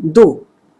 2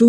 2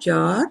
4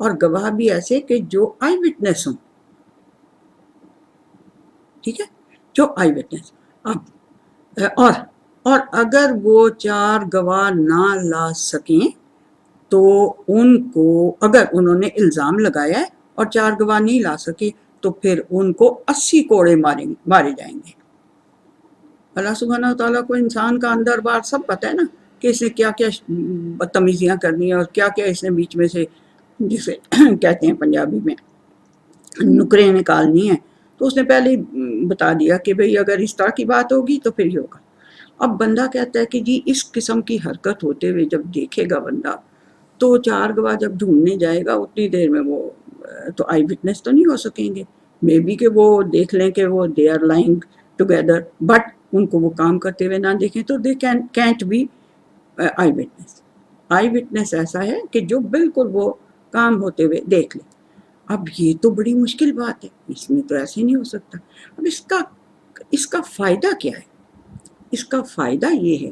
اور گواہ بھی ایسے کہ جو آئی وٹنس ہوں، ٹھیک ہے، جو آئی وٹنس. اب اور اگر وہ 4 گواہ نہ لا سکیں تو ان کو، اگر انہوں نے الزام لگایا ہے اور 4 گواہ نہیں لا سکے تو پھر ان کو 80 کوڑے مارے جائیں گے. اللہ سبحانہ تعالیٰ کو انسان کا اندر بار سب پتہ ہے نا، کہ اس نے کیا کیا بدتمیزیاں کرنی ہیں اور کیا کیا اس نے بیچ میں سے، جسے کہتے ہیں پنجابی میں نکریں نکالنی ہیں. تو اس نے پہلے ہی بتا دیا کہ بھئی اگر اس طرح کی بات ہوگی تو پھر یہ ہوگا. اب بندہ کہتا ہے کہ جی اس قسم کی حرکت ہوتے ہوئے جب دیکھے گا بندہ، تو 4 گواہ جب ڈھونڈنے جائے گا اتنی دیر میں وہ تو آئی وٹنس تو نہیں ہو سکیں گے. مے بی کہ وہ دیکھ لیں کہ وہ they are lying together, but ان کو وہ کام کرتے ہوئے نہ دیکھیں تو they can't be eyewitness. Eyewitness ایسا ہے کہ جو بالکل وہ کام ہوتے ہوئے دیکھ لے. اب یہ تو بڑی مشکل بات ہے، اس میں تو ایسے نہیں ہو سکتا. اب اس کا فائدہ کیا ہے؟ اس کا فائدہ یہ ہے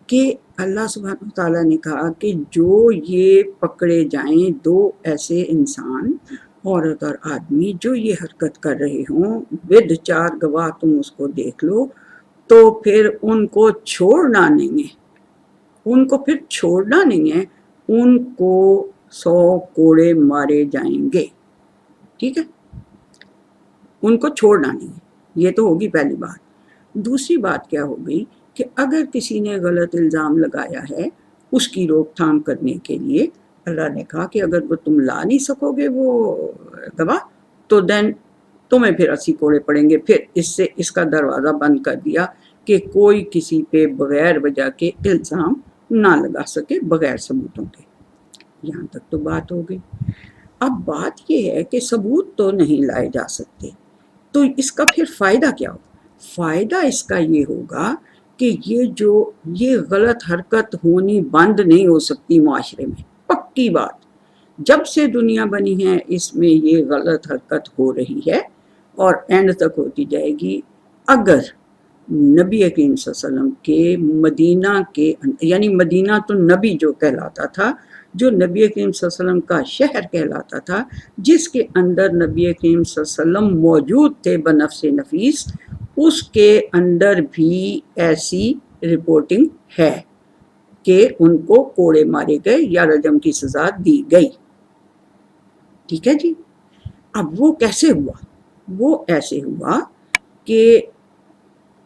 کہ اللہ سبحانہ تعالیٰ نے کہا کہ جو یہ پکڑے جائیں 2 ایسے انسان، عورت اور آدمی، جو یہ حرکت کر رہے ہوں ود 4 گواہ، تم اس کو دیکھ لو، تو پھر ان کو چھوڑنا نہیں ہے، ان کو پھر چھوڑنا نہیں ہے، ان کو 100 کوڑے مارے جائیں گے. ٹھیک ہے، ان کو چھوڑنا نہیں ہے. یہ تو ہوگی پہلی بات. دوسری بات کیا ہو گئی کہ اگر کسی نے غلط الزام لگایا ہے، اس کی روک تھام کرنے کے لیے اللہ نے کہا کہ اگر وہ تم لا نہیں سکو گے وہ گواہ، تو دین تمہیں پھر 80 کوڑے پڑیں گے. پھر اس کا دروازہ بند کر دیا کہ کوئی کسی پہ بغیر وجہ کے الزام نہ لگا سکے، بغیر ثبوتوں کے. یہاں تک تو بات ہو گئی. اب بات یہ ہے کہ ثبوت تو نہیں لائے جا سکتے، تو اس کا پھر فائدہ کیا ہوگا؟ فائدہ اس کا یہ ہوگا کہ یہ غلط حرکت ہونی بند نہیں ہو سکتی معاشرے میں. پکی بات، جب سے دنیا بنی ہے اس میں یہ غلط حرکت ہو رہی ہے اور اینڈ تک ہوتی جائے گی. اگر نبی کریم صلی اللہ علیہ وسلم کے مدینہ کے، یعنی مدینہ تو نبی جو کہلاتا تھا، جو نبی کریم صلی اللہ علیہ وسلم کا شہر کہلاتا تھا، جس کے اندر نبی کریم صلی اللہ علیہ وسلم موجود تھے بنفس نفیس، اس کے اندر بھی ایسی رپورٹنگ ہے کہ ان کو کوڑے مارے گئے یا رجم کی سزا دی گئی. ٹھیک ہے جی. اب وہ کیسے ہوا؟ وہ ایسے ہوا کہ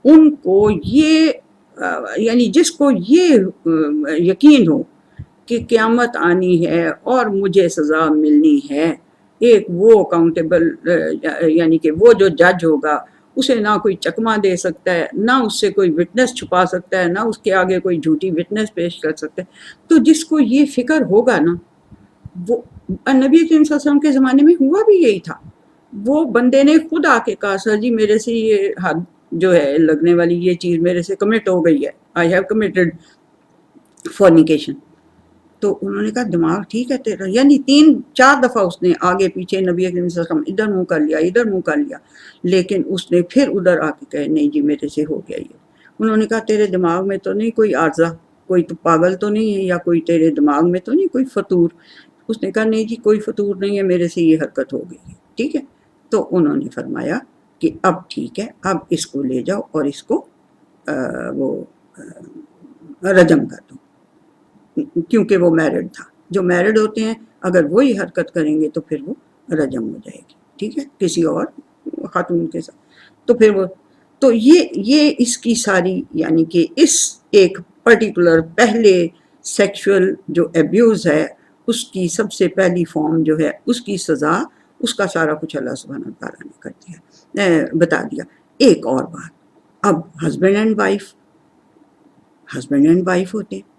ان کو یہ یعنی جس کو یہ یقین ہو کہ قیامت آنی ہے اور مجھے سزا ملنی ہے، ایک وہ اکاؤنٹیبل، یعنی کہ وہ جو جج ہوگا اسے نہ کوئی چکمہ دے سکتا ہے، نہ اس سے کوئی وٹنس چھپا سکتا ہے، نہ اس کے آگے کوئی جھوٹی وٹنس پیش کر سکتا ہے. تو جس کو یہ فکر ہوگا نا، وہ نبی کریم صلی اللہ علیہ وسلم کے زمانے میں ہوا بھی یہی تھا. وہ بندے نے خود آ کے کہا سر جی میرے سے یہ حد جو ہے لگنے والی یہ چیز میرے سے کمٹ ہو گئی ہے، آئی ہیو کمیٹڈ فورنیکیشن. تو انہوں نے کہا دماغ ٹھیک ہے تیرا، یعنی 3-4 دفعہ اس نے آگے پیچھے نبی کریم صلی اللہ علیہ وسلم ادھر منہ کر لیا ادھر منہ کر لیا، لیکن اس نے پھر ادھر آ کے کہا نہیں جی میرے سے ہو گیا یہ. انہوں نے کہا تیرے دماغ میں تو نہیں کوئی عارضہ، کوئی تو پاگل تو نہیں ہے، یا کوئی تیرے دماغ میں تو نہیں کوئی فطور؟ اس نے کہا نہیں جی کوئی فطور نہیں ہے، میرے سے یہ حرکت ہو گئی ہے. ٹھیک ہے. تو انہوں نے فرمایا کہ اب ٹھیک ہے، اب اس کو لے جاؤ اور اس کو وہ رجم کر دو، کیونکہ وہ میرڈ تھا. جو میرڈ ہوتے ہیں اگر وہی حرکت کریں گے تو پھر وہ رجم ہو جائے گی. ٹھیک ہے، کسی اور خاتون کے ساتھ. تو پھر وہ تو یہ اس کی ساری، یعنی کہ اس ایک پرٹیکولر پہلے سیکشول جو ایبیوز ہے اس کی سب سے پہلی فارم جو ہے اس کی سزا، اس کا سارا کچھ اللہ سبحانہ تعالیٰ نے کر دیا، بتا دیا. ایک اور بات، اب ہسبینڈ اینڈ وائف ہوتے ہیں،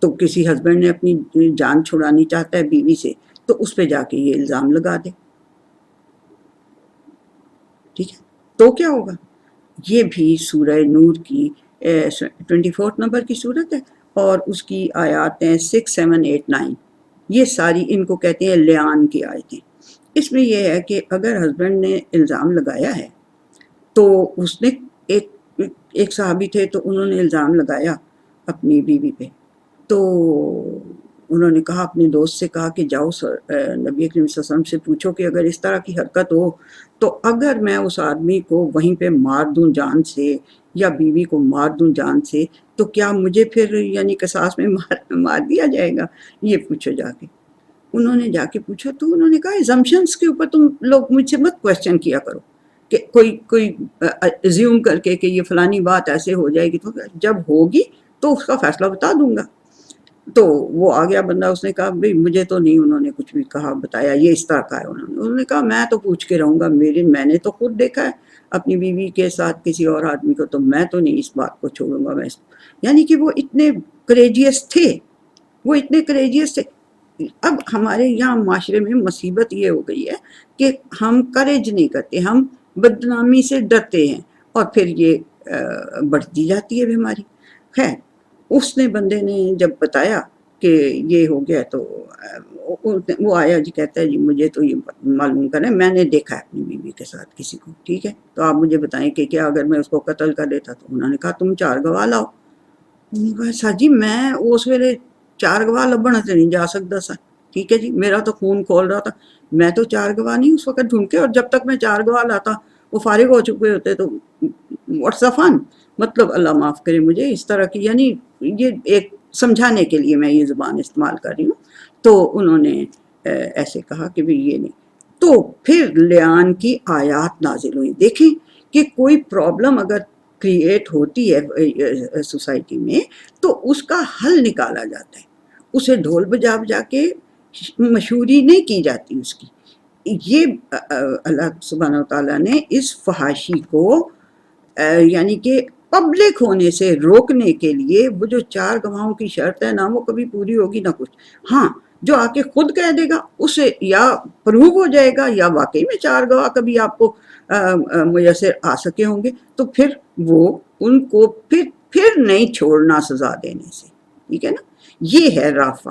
تو کسی ہسبینڈ نے اپنی جان چھڑانی چاہتا ہے بیوی سے، تو اس پہ جا کے یہ الزام لگا دے. ٹھیک ہے، تو کیا ہوگا؟ یہ بھی سورہ نور کی 24 نمبر کی صورت ہے اور اس کی آیات ہیں 6, 7, 8, 9. یہ ساری ان کو کہتے ہیں لیان کی آیتیں. اس میں یہ ہے کہ اگر ہسبینڈ نے الزام لگایا ہے تو اس نے ایک صحابی تھے تو انہوں نے الزام لگایا اپنی بیوی پہ، تو انہوں نے کہا اپنے دوست سے کہا کہ جاؤ نبی کریم صلی اللہ علیہ وسلم سے پوچھو کہ اگر اس طرح کی حرکت ہو تو اگر میں اس آدمی کو وہیں پہ مار دوں جان سے یا بیوی کو مار دوں جان سے تو کیا مجھے پھر یعنی قصاص میں مار دیا جائے گا؟ یہ پوچھو جا کے۔ انہوں نے جا کے پوچھا تو انہوں نے کہا ایزمپشنس کے اوپر تم لوگ مجھ سے مت کوشچن کیا کرو کہ کوئی ایزیوم کر کے کہ یہ فلانی بات ایسے ہو جائے گی، تو جب ہوگی تو اس کا فیصلہ بتا دوں گا۔ تو وہ آ گیا بندہ، اس نے کہا بھئی مجھے تو نہیں انہوں نے کچھ بھی کہا بتایا، یہ اس طرح کا ہے۔ انہوں نے کہا میں تو پوچھ کے رہوں گا، میں نے تو خود دیکھا ہے اپنی بیوی کے ساتھ کسی اور آدمی کو، تو میں تو نہیں اس بات کو چھوڑوں گا۔ یعنی کہ وہ اتنے کریجیس تھے، وہ اتنے کریجیس تھے۔ اب ہمارے یہاں معاشرے میں مصیبت یہ ہو گئی ہے کہ ہم کریج نہیں کرتے، ہم بدنامی سے ڈرتے ہیں، اور پھر یہ بڑھتی جاتی ہے بیماری۔ خیر، اس نے بندے نے جب بتایا کہ یہ ہو گیا تو وہ آیا جی، کہتا ہے جی مجھے تو یہ معلوم کریں، میں نے دیکھا ہے اپنی بیوی کے ساتھ کسی کو، ٹھیک ہے تو آپ مجھے بتائیں کہ کیا اگر میں اس کو قتل کر دیتا؟ تو انہوں نے کہا تم 4 گواہ لاؤ۔ انہوں نے کہا سر جی میں اس ویلے 4 گواہ لبن سے نہیں جا سکتا سر، ٹھیک ہے جی میرا تو خون کھول رہا تھا، میں تو 4 گواہ نہیں اس وقت ڈھونڈ کے، اور جب تک میں 4 گواہ لاتا وہ فارغ ہو چکے ہوتے، تو واٹس فن، مطلب اللہ معاف کرے مجھے اس طرح کی، یعنی یہ ایک سمجھانے کے لیے میں یہ زبان استعمال کر رہی ہوں۔ تو انہوں نے ایسے کہا کہ بھی یہ نہیں۔ تو پھر لیان کی آیات نازل ہوئی۔ دیکھیں کہ کوئی پرابلم اگر کریٹ ہوتی ہے سوسائٹی میں تو اس کا حل نکالا جاتا ہے، اسے ڈھول بجا بجا کے مشہوری نہیں کی جاتی اس کی۔ یہ اللہ سبحانہ وتعالیٰ نے اس فحاشی کو یعنی کہ پبلک ہونے سے روکنے کے لیے، وہ جو 4 گواہوں کی شرط ہے نہ وہ کبھی پوری ہوگی نہ کچھ، ہاں جو آ کے خود کہہ دے گا اسے یا پروو ہو جائے گا یا واقعی میں 4 گواہ کبھی آپ کو میسر آ سکے ہوں گے، تو پھر وہ ان کو پھر نہیں چھوڑنا سزا دینے سے، ٹھیک ہے نا۔ یہ ہے رافع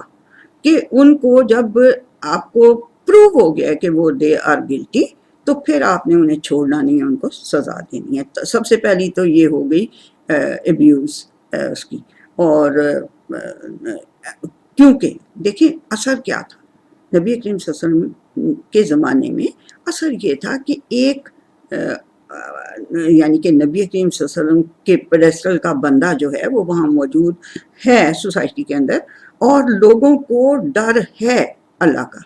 کہ ان کو جب آپ کو پروو ہو گیا کہ وہ دے آر گلٹی، تو پھر آپ نے انہیں چھوڑنا نہیں ہے، ان کو سزا دینی ہے۔ سب سے پہلی تو یہ ہو گئی ابیوز اس کی، اور کیونکہ دیکھیں اثر کیا تھا نبی کریم صلی اللہ علیہ وسلم کے زمانے میں، اثر یہ تھا کہ ایک یعنی کہ نبی کریم صلی اللہ علیہ وسلم کے پیڈسٹل کا بندہ جو ہے وہ وہاں موجود ہے سوسائٹی کے اندر، اور لوگوں کو ڈر ہے اللہ کا۔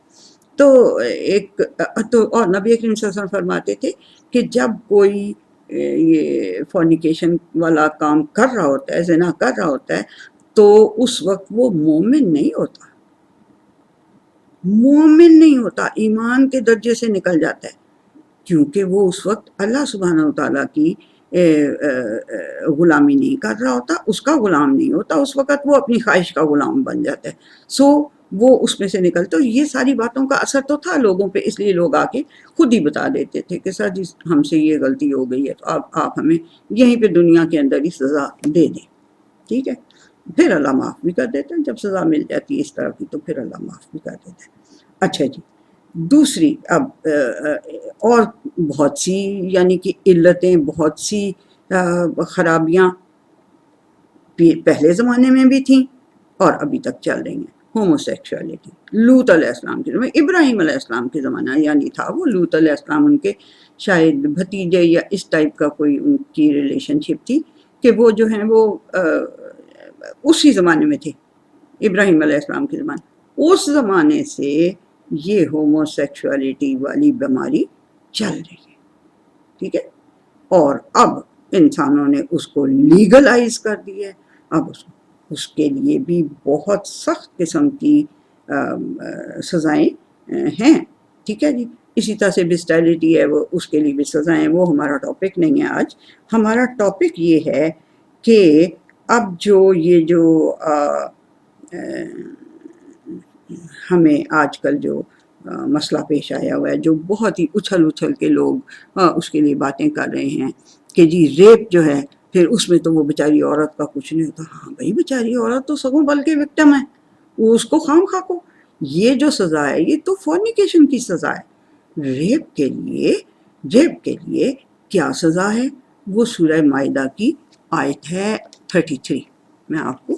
تو اور نبی کریم صلی اللہ علیہ وسلم فرماتے تھے کہ جب کوئی یہ فورنیکیشن والا کام کر رہا ہوتا ہے، زنا کر رہا ہوتا ہے، تو اس وقت وہ مومن نہیں ہوتا، مومن نہیں ہوتا، ایمان کے درجے سے نکل جاتا ہے، کیونکہ وہ اس وقت اللہ سبحانہ وتعالیٰ کی غلامی نہیں کر رہا ہوتا، اس کا غلام نہیں ہوتا، اس وقت وہ اپنی خواہش کا غلام بن جاتا ہے۔ وہ اس میں سے نکلتے، یہ ساری باتوں کا اثر تو تھا لوگوں پہ، اس لیے لوگ آ کے خود ہی بتا دیتے تھے کہ سر جی ہم سے یہ غلطی ہو گئی ہے، تو آپ ہمیں یہیں پہ دنیا کے اندر ہی سزا دے دیں، ٹھیک ہے۔ پھر اللہ معاف بھی کر دیتا ہے، جب سزا مل جاتی ہے اس طرح کی تو پھر اللہ معاف بھی کر دیتا ہے۔ اچھا جی، دوسری اب اور بہت سی یعنی کہ علتیں، بہت سی خرابیاں پہلے زمانے میں بھی تھیں اور ابھی تک چل رہی ہیں۔ ہومو سیکشولیٹی لوط علیہ السلام کے زمانے، ابراہیم علیہ السلام کے زمانہ یعنی تھا، وہ لوط علیہ السلام ان کے شاید بھتیجے یا اس ٹائپ کا کوئی ان کی ریلیشن شپ تھی کہ وہ جو ہیں وہ اسی زمانے میں تھے، ابراہیم علیہ السلام کے زمانے۔ اس زمانے سے یہ ہومو سیکشولیٹی والی بیماری چل رہی ہے، ٹھیک ہے، اور اب انسانوں نے اس کو لیگلائز کر دیا ہے۔ اب اس کے لیے بھی بہت سخت قسم کی سزائیں ہیں، ٹھیک ہے جی۔ اسی طرح سے بسٹیلٹی ہے، وہ اس کے لیے بھی سزائیں ہیں، وہ ہمارا ٹاپک نہیں ہے آج۔ ہمارا ٹاپک یہ ہے کہ اب یہ جو ہمیں آج کل جو مسئلہ پیش آیا ہوا ہے، جو بہت ہی اچھل کے لوگ اس کے لیے باتیں کر رہے ہیں کہ جی ریپ جو ہے پھر اس میں تو وہ بیچاری عورت کا کچھ نہیں ہوتا۔ ہاں بھائی، بیچاری عورت تو سگوں بلکہ وکٹم ہے، وہ اس کو خام خواہ کو یہ جو سزا ہے یہ تو فورنیکیشن کی سزا ہے۔ ریپ کے لیے کیا سزا ہے؟ وہ سورہ مائدہ کی آیت ہے 33، میں آپ کو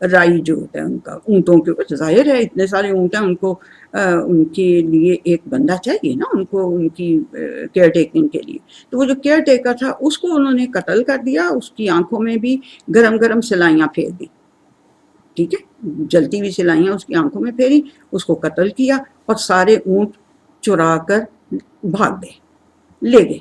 رائی جو ہوتا ہے ان کا، اونٹوں کے اوپر ظاہر ہے اتنے سارے اونٹ ہیں، ان کو ان کے لیے ایک بندہ چاہیے نا، ان کو ان کی کیئر ٹیکنگ کے لیے. تو وہ جو کیئر ٹیکر تھا اس کو انہوں نے قتل کر دیا، اس کی آنکھوں میں بھی گرم گرم سلائیاں پھیر دی، ٹھیک ہے، جلتی ہوئی سلائیاں اس کی آنکھوں میں پھیری، اس کو قتل کیا اور سارے اونٹ چرا کر بھاگ گئے، لے گئے.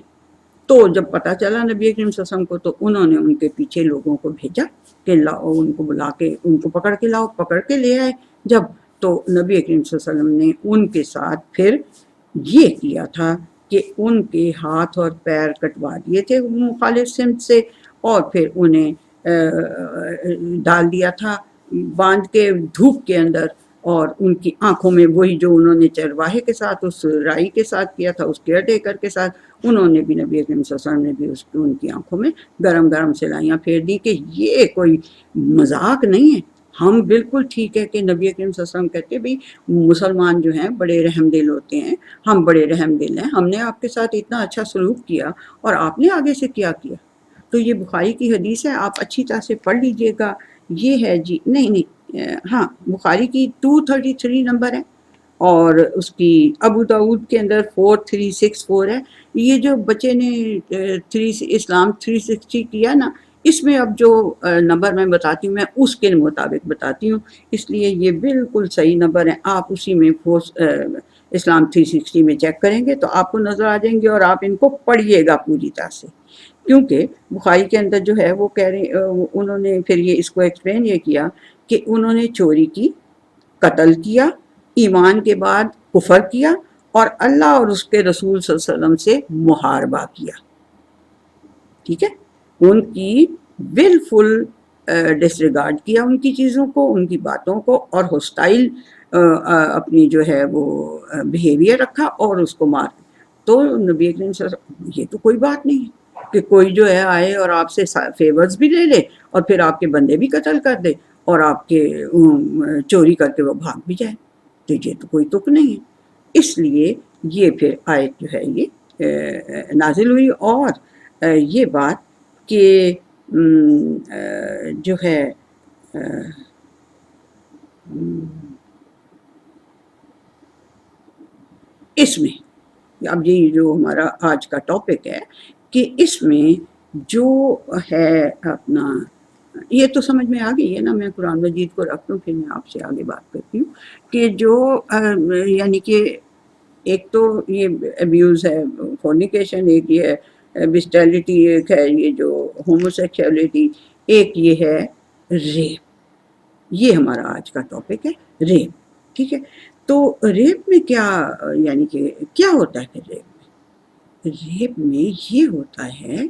تو جب پتہ چلا نبی کریم صلی اللہ علیہ وسلم کو، تو انہوں نے ان کے پیچھے لوگوں کو بھیجا کہ لاؤ ان کو، بلا کے ان کو پکڑ کے لاؤ. پکڑ کے لے آئے جب، تو نبی کریم صلی اللہ علیہ وسلم نے ان کے ساتھ پھر یہ کیا تھا کہ ان کے ہاتھ اور پیر کٹوا دیے تھے مخالف سمت سے، اور پھر انہیں ڈال دیا تھا باندھ کے دھوپ کے اندر، اور ان کی آنکھوں میں وہی جو انہوں نے چرواہے کے ساتھ، اس رائی کے ساتھ کیا تھا، اس کیئر ٹیکر کے ساتھ، انہوں نے بھی، نبی اکرم صلی اللہ علیہ وسلم نے بھی ان کی آنکھوں میں گرم گرم سلائیاں پھیر دی کہ یہ کوئی مذاق نہیں ہے. ہم بالکل ٹھیک ہے کہ نبی اکرم صلی اللہ علیہ وسلم کہتے ہیں بھئی مسلمان جو ہیں بڑے رحم دل ہوتے ہیں، ہم بڑے رحم دل ہیں، ہم نے آپ کے ساتھ اتنا اچھا سلوک کیا اور آپ نے آگے سے کیا کیا. تو یہ بخاری کی حدیث ہے، آپ اچھی طرح سے پڑھ لیجئے گا. یہ ہے جی، نہیں ہاں، بخاری کی 233 نمبر ہے، اور اس کی ابو داؤد کے اندر 4364 ہے. یہ جو بچے نے اسلام 360 کیا نا، اس میں اب جو نمبر میں بتاتی ہوں میں اس کے مطابق بتاتی ہوں، اس لیے یہ بالکل صحیح نمبر ہیں. آپ اسی میں اسلام 360 میں چیک کریں گے تو آپ کو نظر آ جائیں گے، اور آپ ان کو پڑھیے گا پوری طرح سے، کیونکہ بخاری کے اندر جو ہے وہ کہہ رہے، انہوں نے پھر یہ اس کو ایکسپلین یہ کیا کہ انہوں نے چوری کی، قتل کیا، ایمان کے بعد کفر کیا، اور اللہ اور اس کے رسول صلی اللہ علیہ وسلم سے محاربہ کیا. ٹھیک ہے، ان کی بالفل ڈسریگارڈ کیا ان کی چیزوں کو، ان کی باتوں کو، اور ہوسٹائل اپنی جو ہے وہ بیہیویئر رکھا اور اس کو مار. تو نبی کریم صلی اللہ علیہ وسلم، یہ تو کوئی بات نہیں ہے کہ کوئی جو ہے آئے اور آپ سے فیورز بھی لے لے اور پھر آپ کے بندے بھی قتل کر دے اور آپ کے چوری کر کے وہ بھاگ بھی جائے. تو یہ تو کوئی تک نہیں ہے. اس لیے یہ پھر آیت جو ہے یہ نازل ہوئی، اور یہ بات کہ جو ہے اس میں، اب یہ جو ہمارا آج کا ٹاپک ہے کہ اس میں جو ہے اپنا، یہ تو سمجھ میں آ گئی ہے نا، میں قرآن مجید کو رکھ دوں پھر میں آپ سے آگے بات کرتی ہوں کہ جو یعنی کہ ایک تو یہ ابیوز ہے فورنیکیشن، ایک یہ ہے بسٹیلٹی، ایک ہے یہ جو ہوموسیکشولیٹی، ایک یہ ہے ریپ. یہ ہمارا آج کا ٹاپک ہے، ریپ. ٹھیک ہے، تو ریپ میں کیا، یعنی کہ کیا ہوتا ہے پھر ریپ میں؟ ریپ میں یہ ہوتا ہے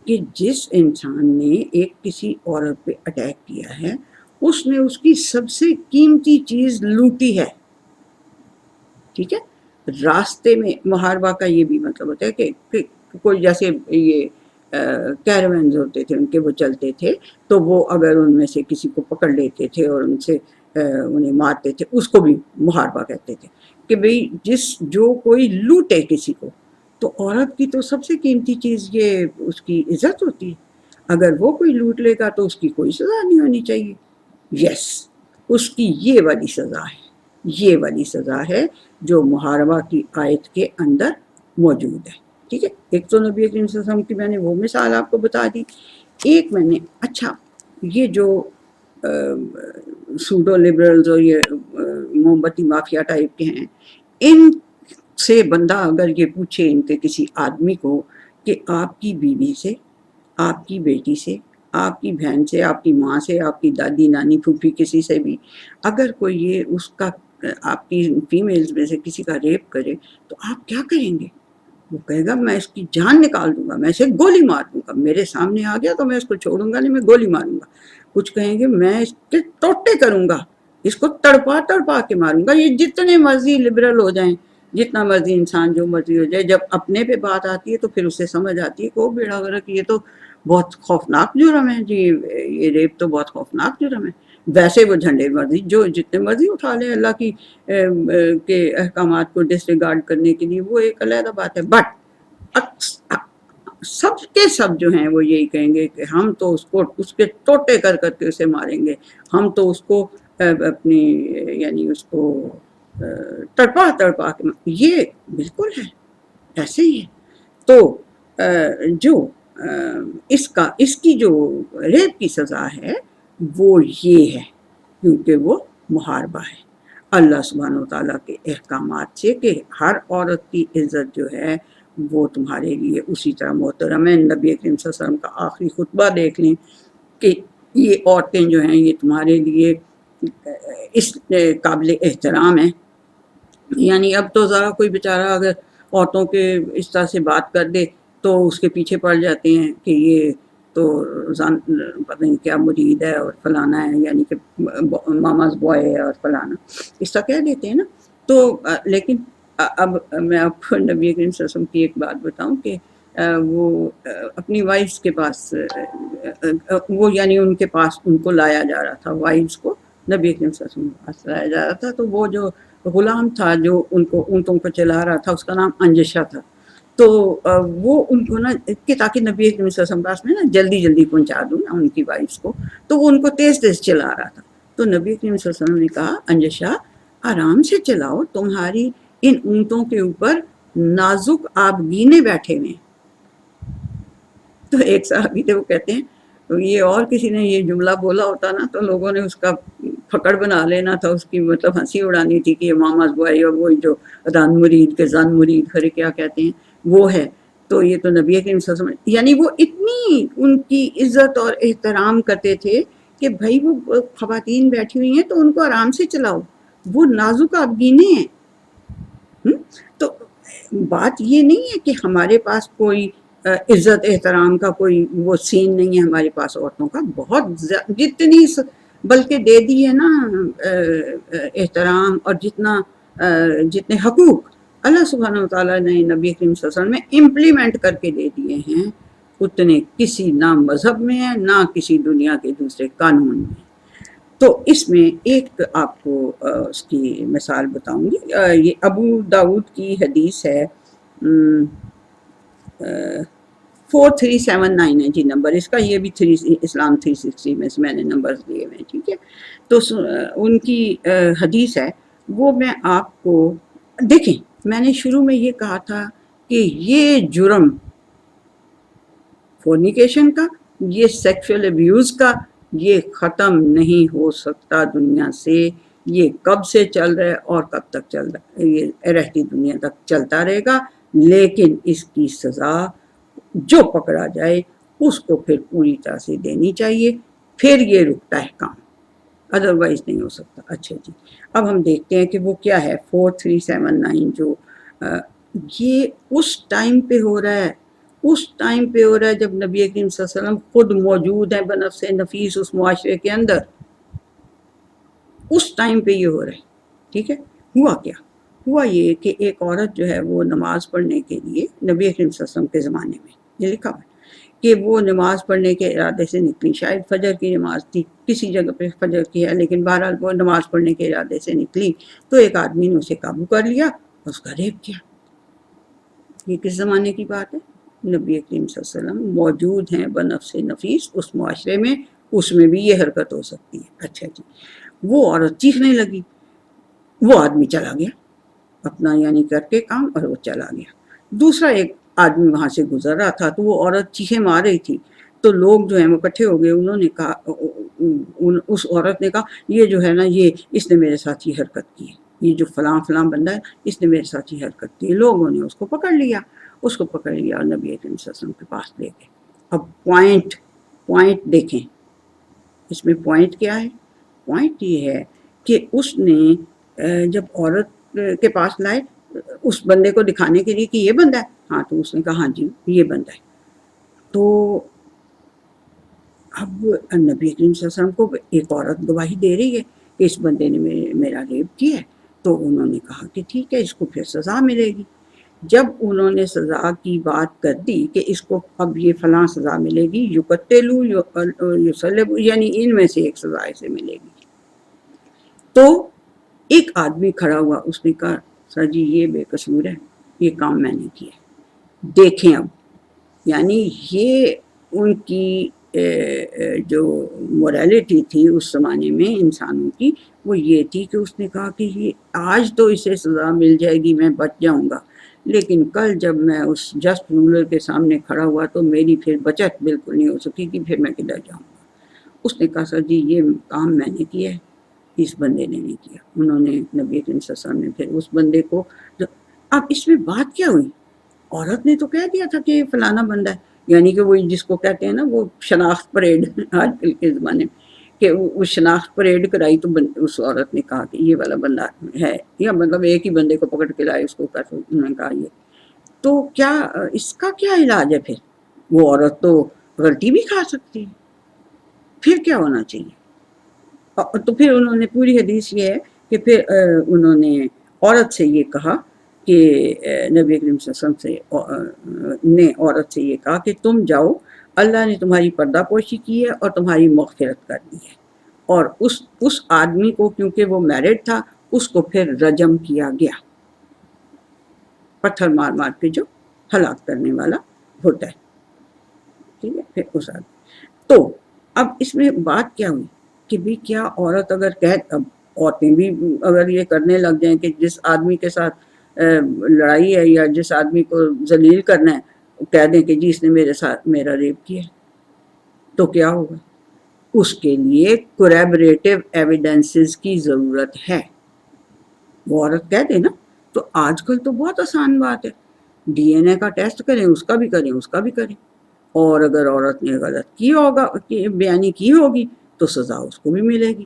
کہ جس انسان نے ایک کسی عورت پہ اٹیک کیا ہے، اس نے اس کی سب سے قیمتی چیز لوٹی ہے. ٹھیک ہے، راستے میں محاربہ کا یہ بھی مطلب ہوتا ہے کہ کوئی جیسے یہ کیروینز ہوتے تھے ان کے، وہ چلتے تھے تو وہ اگر ان میں سے کسی کو پکڑ لیتے تھے اور ان سے انہیں مارتے تھے، اس کو بھی محاربہ کہتے تھے. کہ بھئی جو کوئی لوٹے کسی کو، تو عورت کی تو سب سے قیمتی چیز یہ اس کی عزت ہوتی ہے. اگر وہ کوئی لوٹ لے گا تو اس کی کوئی سزا نہیں ہونی چاہیے. یس، اس کی یہ والی سزا ہے، یہ والی سزا ہے جو محاربہ کی آیت کے اندر موجود ہے. ٹھیک ہے، ایک تو نبی کریم صلی اللہ علیہ وسلم کی میں نے وہ مثال آپ کو بتا دی. ایک میں نے، اچھا یہ جو سوڈو لبرلز اور یہ موم بتی مافیا ٹائپ کے ہیں، ان سے بندہ اگر یہ پوچھے ان کے کسی آدمی کو کہ آپ کی بیوی سے، آپ کی بیٹی سے، آپ کی بہن سے، آپ کی ماں سے، آپ کی دادی نانی پھوپھی کسی سے بھی اگر کوئی یہ اس کا، آپ کی فیمیلز میں سے کسی کا ریپ کرے تو آپ کیا کریں گے؟ وہ کہے گا میں اس کی جان نکال دوں گا، میں اسے گولی مار دوں گا، میرے سامنے آ گیا تو میں اس کو چھوڑوں گا نہیں، میں گولی ماروں گا. کچھ کہیں گے میں اس کے ٹوٹے کروں گا، اس کو تڑپا تڑپا کے ماروں گا. یہ جتنے مرضی لبرل ہو جائیں، جتنا مرضی انسان جو مرضی ہو جائے، جب اپنے پہ بات آتی ہے تو پھر اسے سمجھ آتی ہے کہ وہ بیڑا غرق، یہ تو بہت خوفناک جرم ہے جی، یہ ریپ تو بہت خوفناک جرم ہے. ویسے وہ جھنڈے مرضی جو جتنے مرضی اٹھا لے اللہ کی کے احکامات کو ڈس ریگارڈ کرنے کے لیے، وہ ایک علیحدہ بات ہے. بٹ سب کے سب جو ہیں وہ یہی کہیں گے کہ ہم تو اس کو اس کے ٹوٹے کر کر کے اسے ماریں گے، ہم تو اس کو اپنی یعنی اس کو تڑپا تڑپا کے یہ بالکل ہے، ایسے ہی ہے۔ تو جو اس کی جو ریپ کی سزا ہے وہ یہ ہے، کیونکہ وہ محاربہ ہے اللہ سبحانہ و تعالیٰ کے احکامات سے کہ ہر عورت کی عزت جو ہے وہ تمہارے لیے اسی طرح محترم ہے۔ نبی کریم صلی اللہ علیہ وسلم کا آخری خطبہ دیکھ لیں کہ یہ عورتیں جو ہیں یہ تمہارے لیے اس قابل احترام ہیں۔ یعنی اب تو ذرا کوئی بیچارہ اگر عورتوں کے اس طرح سے بات کر دے تو اس کے پیچھے پڑ جاتے ہیں کہ یہ تو پتہ نہیں کیا مرید ہے اور فلانا ہے، یعنی کہ ماماز بوائے ہے اور فلانا اس طرح کہہ دیتے ہیں نا۔ تو لیکن اب میں آپ کو نبی کریم صلی اللہ علیہ وسلم کی ایک بات بتاؤں کہ وہ اپنی وائفس کے پاس وہ یعنی ان کے پاس ان کو لایا جا رہا تھا، وائفس کو نبی کریم صلی اللہ علیہ وسلم کے پاس لایا جا رہا تھا، تو وہ جو غلام تھا جو ان کو اونٹوں کو چلا رہا تھا اس کا نام انجشا تھا، تو وہ ان کو نا کہ تاکہ نبی کریم صلی اللہ علیہ وسلم پاس میں نا جلدی جلدی پہنچا دوں نا ان کی وائفس کو، تو وہ ان کو تیز تیز چلا رہا تھا۔ تو نبی کریم صلی اللہ علیہ وسلم نے کہا انجشا آرام سے چلاؤ، تمہاری ان اونٹوں کے اوپر نازک آبگینے بیٹھے ہوئے۔ تو ایک صحابی تھے وہ کہتے ہیں یہ اور کسی نے یہ جملہ بولا ہوتا نا تو لوگوں نے اس کا پھکڑ بنا لینا تھا، اس کی مطلب ہنسی اڑانی تھی کہ یہ ماماز بوائی اور وہ جو رن مرید کے زن مرید خرے کیا کہتے ہیں وہ ہے۔ تو یہ تو نبی کریم صلی اللہ علیہ وسلم یعنی وہ اتنی ان کی عزت اور احترام کرتے تھے کہ بھائی وہ خواتین بیٹھی ہوئی ہیں تو ان کو آرام سے چلاؤ، وہ نازک آبگینے ہیں۔ تو بات یہ نہیں ہے کہ ہمارے پاس کوئی عزت احترام کا کوئی وہ سین نہیں ہے ہمارے پاس عورتوں کا، بہت جتنی بلکہ دے دی ہے نا احترام اور جتنے حقوق اللہ سبحانہ و تعالیٰ نے نبی کریم صلی اللہ علیہ وسلم میں امپلیمنٹ کر کے دے دیے ہیں، اتنے کسی نہ مذہب میں ہیں نہ کسی دنیا کے دوسرے قانون میں۔ تو اس میں ایک آپ کو اس کی مثال بتاؤں گی، یہ ابو داؤد کی حدیث ہے 4379 ہے جی نمبر اس کا، یہ بھی اسلام 360 میں نے نمبر دیے ہوئے ہیں، ٹھیک ہے۔ تو ان کی حدیث ہے، وہ میں آپ کو دیکھیں، میں نے شروع میں یہ کہا تھا کہ یہ جرم فورنیکیشن کا، یہ سیکشل ابیوز کا، یہ ختم نہیں ہو سکتا دنیا سے، یہ کب سے چل رہا ہے اور کب تک چل رہا ہے، یہ رہتی دنیا تک چلتا رہے گا، لیکن اس کی سزا جو پکڑا جائے اس کو پھر پوری طرح سے دینی چاہیے، پھر یہ رکتا ہے کام، ادروائز نہیں ہو سکتا۔ اچھا جی، اب ہم دیکھتے ہیں کہ وہ کیا ہے 4379 جو یہ اس ٹائم پہ ہو رہا ہے، اس ٹائم پہ ہو رہا ہے جب نبی کریم صلی اللہ علیہ وسلم خود موجود ہیں بنفس نفیس اس معاشرے کے اندر، اس ٹائم پہ یہ ہو رہا ہے، ٹھیک ہے۔ ہوا کیا؟ ہوا یہ کہ ایک عورت جو ہے وہ نماز پڑھنے کے لیے نبی کریم صلی اللہ علیہ وسلم کے زمانے میں یہ لکھا ہوا ہے کہ وہ نماز پڑھنے کے ارادے سے نکلی، شاید فجر کی نماز تھی، کسی جگہ پہ فجر کی ہے، لیکن بہرحال وہ نماز پڑھنے کے ارادے سے نکلی، تو ایک آدمی نے اسے قابو کر لیا اور اس کا ریپ کیا۔ یہ کس زمانے کی بات ہے؟ نبی کریم صلی اللہ علیہ وسلم موجود ہیں بنفس نفیس اس معاشرے میں، اس میں بھی یہ حرکت ہو سکتی ہے۔ اچھا جی، وہ عورت چیخنے لگی، وہ آدمی چلا گیا اپنا یعنی کر کے کام، اور وہ چلا گیا۔ دوسرا ایک آدمی وہاں سے گزر رہا تھا تو وہ عورت چیخیں مار رہی تھی، تو لوگ جو ہیں وہ اکٹھے ہو گئے، انہوں نے کہا، اس عورت نے کہا یہ جو ہے نا یہ اس نے میرے ساتھ یہ حرکت کی ہے، یہ جو فلاں فلاں بندہ ہے اس نے میرے ساتھ یہ حرکت کی ہے۔ لوگوں نے اس کو پکڑ لیا اور نبی کریم صلی اللہ علیہ وسلم کے پاس لے گئے۔ اب پوائنٹ دیکھیں، اس میں پوائنٹ کیا ہے؟ پوائنٹ یہ ہے کہ اس نے جب عورت کے پاس لائے اس بندے کو دکھانے کے لیے کہ یہ بندہ ہے، ہاں، تو اس نے کہا ہاں جی یہ بندہ ہے۔ تو اب نبی کریم صلی اللہ علیہ وسلم کو ایک عورت گواہی دے رہی ہے کہ اس بندے نے میرا ریپ کیا ہے، تو انہوں نے کہا کہ ٹھیک ہے اس کو پھر سزا ملے گی۔ جب انہوں نے سزا کی بات کر دی کہ اس کو اب یہ فلاں سزا ملے گی، یقتلوا یصلبوا، یعنی ان میں سے ایک سزا اسے ملے گی، تو ایک آدمی کھڑا ہوا، اس نے کہا سر جی یہ بے قصور ہے، یہ کام میں نے کیا، دیکھیں اب یعنی یہ ان کی جو موریلٹی تھی اس زمانے میں انسانوں کی، وہ یہ تھی کہ اس نے کہا کہ یہ آج تو اسے سزا مل جائے گی، میں بچ جاؤں گا، لیکن کل جب میں اس جسٹ رولر کے سامنے کھڑا ہوا تو میری پھر بچت بالکل نہیں ہو سکی کہ پھر میں کدھر جاؤں گا۔ اس نے کہا سر جی یہ کام میں نے کیا ہے، اس بندے نے نہیں کیا۔ انہوں نے نبی کریم صلی اللہ علیہ وسلم نے پھر اس بندے کو، اب اس میں بات کیا ہوئی؟ عورت نے تو کہہ دیا تھا کہ فلانا بندہ ہے، یعنی کہ وہ جس کو کہتے ہیں نا وہ شناخت پریڈ آج کل کے زمانے میں، کہ وہ شناخت پریڈ کرائی تو اس عورت نے کہا کہ یہ والا بندہ ہے، یا مطلب ایک ہی بندے کو پکڑ کے لائے اس کو کر، انہوں نے کہا یہ تو کیا اس کا کیا علاج ہے؟ پھر وہ عورت تو غلطی بھی کھا سکتی ہے، پھر کیا ہونا چاہیے؟ تو پھر انہوں نے پوری حدیث یہ ہے کہ پھر انہوں نے عورت سے یہ کہا کہ نبی کریم صلی اللہ علیہ وسلم نے عورت سے یہ کہا کہ تم جاؤ، اللہ نے تمہاری پردہ پوشی کی ہے اور تمہاری مغفرت کر دی ہے۔ اور اس آدمی کو کیونکہ وہ میرڈ تھا، اس کو پھر رجم کیا گیا، پتھر مار مار کے جو ہلاک کرنے والا ہوتا ہے، ٹھیک ہے۔ پھر اس آدمی تو اب اس میں بات کیا ہوئی کہ بھی کیا عورت اگر اب عورتیں بھی اگر یہ کرنے لگ جائیں کہ جس آدمی کے ساتھ لڑائی ہے یا جس آدمی کو ذلیل کرنا ہے کہہ دیں کہ جی اس نے میرے ساتھ میرا ریپ کیا، تو کیا ہوگا؟ اس کے لیے کوریبریٹو ایویڈنسز کی ضرورت ہے۔ وہ عورت کہہ دے نا، تو آج کل تو بہت آسان بات ہے، ڈی این اے کا ٹیسٹ کریں، اس کا بھی کریں، اس کا بھی کریں، اور اگر عورت نے غلط کی ہوگا بیانی کی ہوگی تو سزا اس کو بھی ملے گی،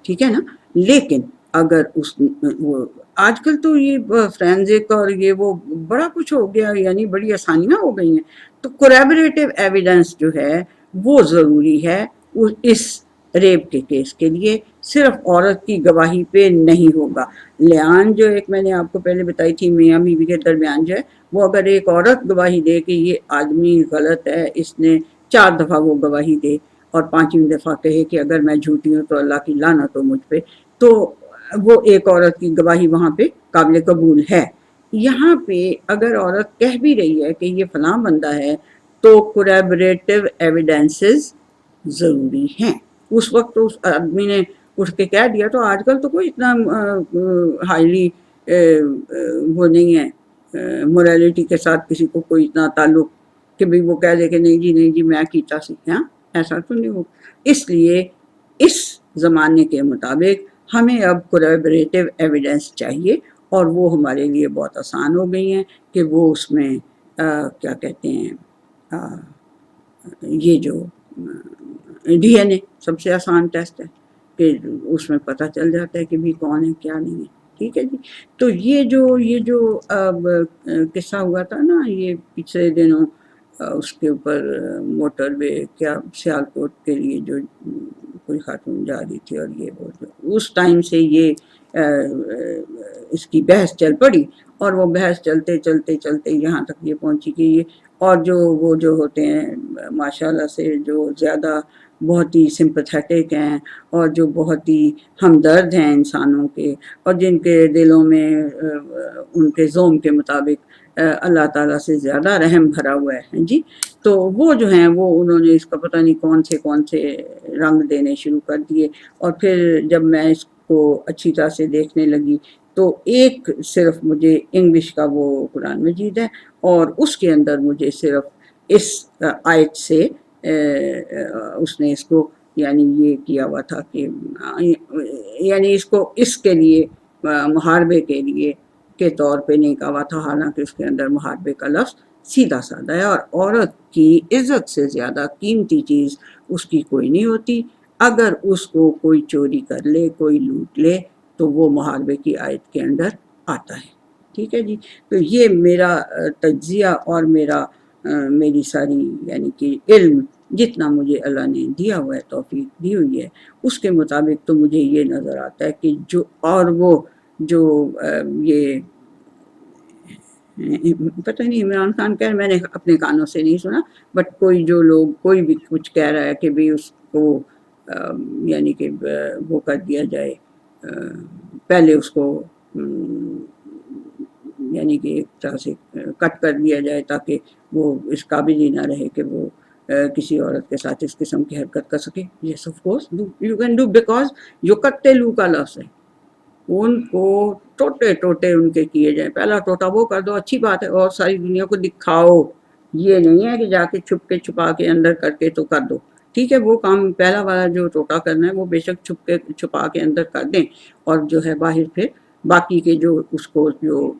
ٹھیک ہے نا۔ لیکن اگر وہ آج کل تو یہ فرینزک اور یہ وہ بڑا کچھ ہو گیا، یعنی بڑی آسانیاں ہو گئی ہیں، تو کوریبریٹو ایویڈنس جو ہے وہ ضروری ہے اس ریپ کے کیس کے لیے، صرف عورت کی گواہی پہ نہیں ہوگا۔ لیان جو ایک میں نے آپ کو پہلے بتائی تھی میاں بیوی کے درمیان جو ہے، وہ اگر ایک عورت گواہی دے کہ یہ آدمی غلط ہے، اس نے 4 دفعہ وہ گواہی دے اور 5ویں دفعہ کہے کہ اگر میں جھوٹی ہوں تو اللہ کی لعنت ہو مجھ پہ، تو وہ ایک عورت کی گواہی وہاں پہ قابل قبول ہے۔ یہاں پہ اگر عورت کہہ بھی رہی ہے کہ یہ فلاں بندہ ہے تو کوریبریٹو ایویڈنسز ضروری ہیں۔ اس وقت اس آدمی نے اٹھ کے کہہ دیا تو آج کل تو کوئی اتنا ہائیلی وہ نہیں ہے موریلٹی کے ساتھ کسی کو کوئی اتنا تعلق کہ بھی وہ کہہ دے کہ نہیں جی نہیں جی میں کیتا سی، ہاں ایسا تو نہیں ہو۔ اس لیے اس زمانے کے مطابق ہمیں اب کوریبریٹو ایویڈنس چاہیے، اور وہ ہمارے لیے بہت آسان ہو گئی ہیں کہ وہ اس میں کیا کہتے ہیں یہ جو ڈی این اے سب سے آسان ٹیسٹ ہے کہ اس میں پتہ چل جاتا ہے کہ بھی کون ہے کیا نہیں ہے، ٹھیک ہے جی۔ تو یہ جو اب قصہ ہوا تھا نا یہ پچھلے دنوں اس کے اوپر موٹر وے کیا سیالکوٹ کے لیے جو کوئی خاتون جا رہی تھی، اور یہ وہ اس ٹائم سے یہ اس کی بحث چل پڑی، اور وہ بحث چلتے چلتے چلتے یہاں تک یہ پہنچی کہ یہ اور وہ جو ہوتے ہیں ماشاءاللہ سے جو زیادہ بہت ہی سمپتھیٹک ہیں اور جو بہت ہی ہمدرد ہیں انسانوں کے، اور جن کے دلوں میں ان کے ذوم کے مطابق اللہ تعالیٰ سے زیادہ رحم بھرا ہوا ہے جی، تو وہ جو ہیں وہ انہوں نے اس کا پتہ نہیں کون سے رنگ دینے شروع کر دیے۔ اور پھر جب میں اس کو اچھی طرح سے دیکھنے لگی تو ایک صرف مجھے انگلش کا وہ قرآن مجید ہے، اور اس کے اندر مجھے صرف اس آیت سے اس نے اس کو یعنی یہ کیا ہوا تھا کہ یعنی اس کو اس کے لیے محاربے کے لیے کے طور پہ نہیں کہا ہوا تھا، حالانکہ اس کے اندر محاربے کا لفظ سیدھا سادہ ہے، اور عورت کی عزت سے زیادہ قیمتی چیز اس کی کوئی نہیں ہوتی۔ اگر اس کو کوئی چوری کر لے، کوئی لوٹ لے، تو وہ محاربے کی آیت کے اندر آتا ہے، ٹھیک ہے جی۔ تو یہ میرا تجزیہ اور میری ساری یعنی کہ علم جتنا مجھے اللہ نے دیا ہوا ہے، توفیق دی ہوئی ہے، اس کے مطابق تو مجھے یہ نظر آتا ہے کہ وہ جو یہ پتہ نہیں عمران خان کہہ، میں نے اپنے کانوں سے نہیں سنا، بٹ کوئی جو لوگ کوئی بھی کچھ کہہ رہا ہے کہ بھی اس کو یعنی کہ وہ کر دیا جائے، پہلے اس کو یعنی کہ ایک طرح سے کٹ کر دیا جائے تاکہ وہ اس قابل ہی نہ رہے کہ وہ کسی عورت کے ساتھ اس قسم کی حرکت کر سکے. Yes of course you can do because یقتلوا کا لفظ ہے. ان کو ٹوٹے ٹوٹے ان کے کیے جائیں. پہلا ٹوٹا وہ کر دو, اچھی بات ہے, اور ساری دنیا کو دکھاؤ. یہ نہیں ہے کہ جا کے چھپ کے چھپا کے اندر کر کے تو کر دو. ٹھیک ہے, وہ کام پہلا والا جو ٹوٹا کرنا ہے وہ بے شک چھپ کے چھپا کے اندر کر دیں, اور جو ہے باہر پھر باقی کے جو اس کو جو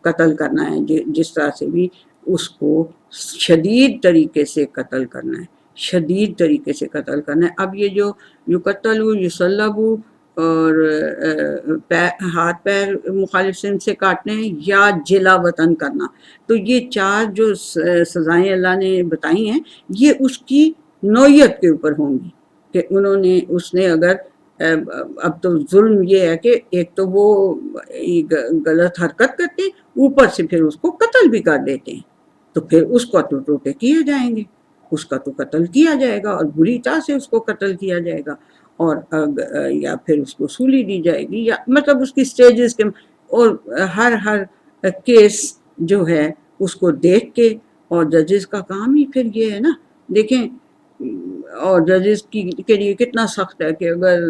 قتل کرنا ہے جس طرح سے بھی اس کو شدید طریقے سے قتل کرنا ہے, شدید طریقے سے قتل کرنا ہے. اب یہ جو یقتلوا یصلبوا اور ہاتھ پیر مخالف سمت سے کاٹنے یا جلا وطن کرنا, تو یہ چار جو سزائیں اللہ نے بتائی ہیں یہ اس کی نوعیت کے اوپر ہوں گی کہ اس نے اگر اب تو ظلم یہ ہے کہ ایک تو وہ غلط حرکت کرتے ہیں, اوپر سے پھر اس کو قتل بھی کر دیتے ہیں, تو پھر اس کو تو ٹوٹے کیے جائیں گے, اس کا تو قتل کیا جائے گا اور بری طرح سے اس کو قتل کیا جائے گا, اور یا پھر اس کو سولی دی جائے گی, یا مطلب اس کی سٹیجز کے, اور ہر کیس جو ہے اس کو دیکھ کے, اور ججز کا کام ہی پھر یہ ہے نا. دیکھیں اور ججز کے لیے کتنا سخت ہے کہ اگر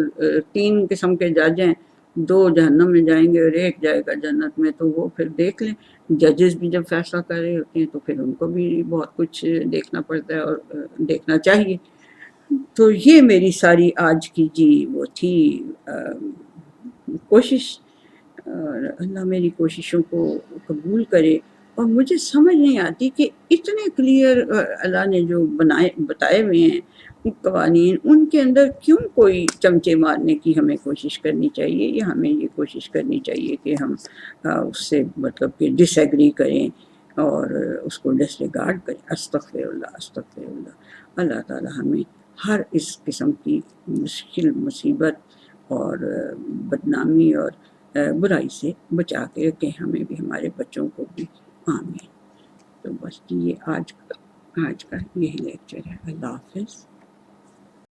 3 قسم کے جج ہیں, 2 جہنم میں جائیں گے اور 1 جائے گا جنت میں, تو وہ پھر دیکھ لیں. ججز بھی جب فیصلہ کر رہے ہوتے ہیں تو پھر ان کو بھی بہت کچھ دیکھنا پڑتا ہے اور دیکھنا چاہیے. تو یہ میری ساری آج کی وہ تھی کوشش, اور اللہ میری کوششوں کو قبول کرے. اور مجھے سمجھ نہیں آتی کہ اتنے کلیئر اللہ نے جو بتائے ہوئے ہیں قوانین, ان کے اندر کیوں کوئی چمچے مارنے کی ہمیں کوشش کرنی چاہیے, یا ہمیں یہ کوشش کرنی چاہیے کہ ہم اس سے مطلب کہ ڈس ایگری کریں اور اس کو ڈسریگارڈ کریں. استغفر اللہ استغفر اللہ. اللہ تعالی ہمیں ہر اس قسم کی مشکل مصیبت اور بدنامی اور برائی سے بچا کے رکھیں, ہمیں بھی ہمارے بچوں کو بھی. آمین. تو بس یہ آج کا یہی لیکچر ہے. اللہ حافظ.